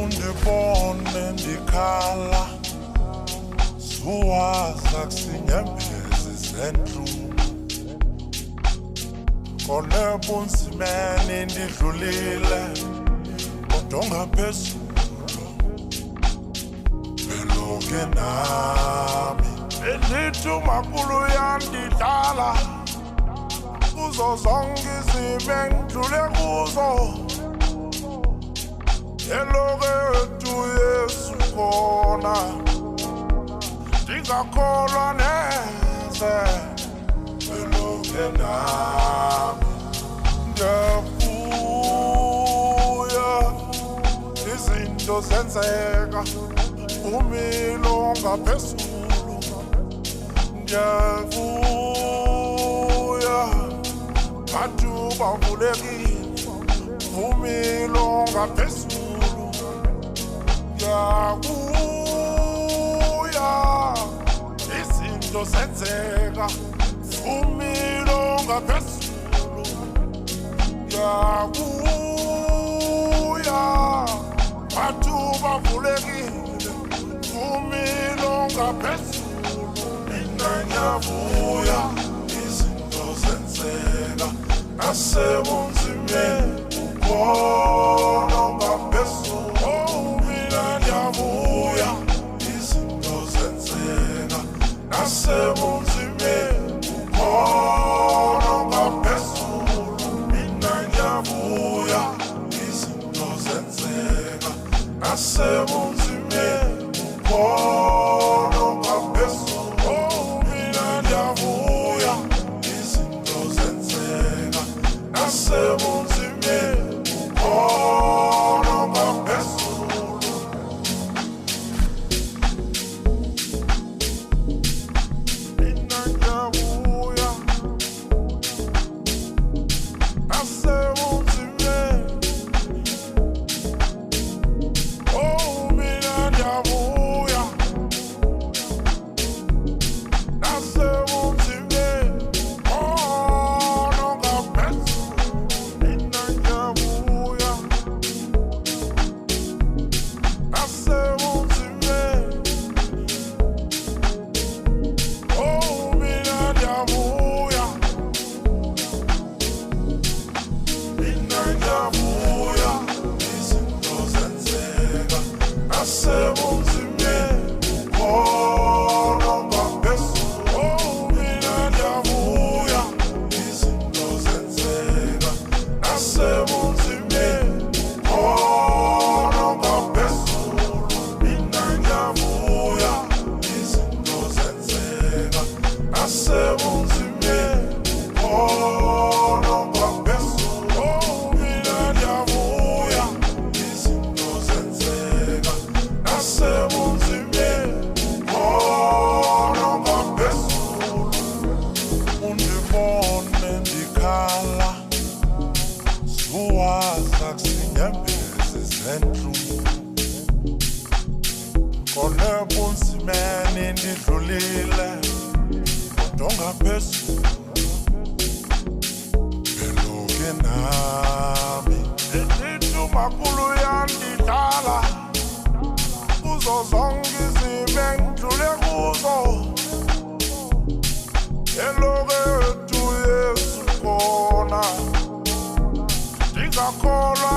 undibone ndikhala suwaza kusinyembezi zentlungu kone bunzimeni ndidlulile kodwa ngaphezulu beloke nami bendithi umakhulu yandidlala kuzo zonke izimo engidlule kuzo eloke ethu Yesu khona ndingakholwa neze beloke nami ndiyavuya izinto zenzeka umilo ngaphezulu ndiyavuya bantu bavulekile umilo ngaphezulu ndiyavuya izinto zenzeka umilo ngaphezulu ndiyavuya bantu bavulekile umilo ngaphezulu mina ndiyavuya izinto zenzeka nasebunzimeni ukhona ngaphezulu mina ndiyavuya izinto zenzeka nasebunzimeni ukhona ngaphezulu mina ndiyavuya izinto zenzeka nasebunzimeni ukhona ngaphezulu mina ndiyavuya izinto zenzeka nasebunzimeni ukhona ngaphezulu mina ndiyavuya nasebunzimeni mina ndiyavuya nasebunzimeni ukhona ngaphezulu mina ndiyavuya nasebunzimeni mina ndiyavuya mina ndiyavuya izinto zenzeka nasebunzimeni ukhona ngaphezulu mina ndiyavuya izinto zenzeka nasebunzimeni ukhona ngaphezulu mina ndiyavuya izinto zenzeka nasebunzimeni ukhona ngaphezulu mina ndiyavuya izinto zenzeka nasebunzimeni ukhona ngaphezulu undibone ndikhala suwaza kusinyembezi zentlungu kone bunzimeni ndidlulile kodwa ngaphezulu beloke nami bendithi umakhulu yandidlala kuzo zonke izimo engidlule kuzo eloke ethu Yesu khona ndingakholwa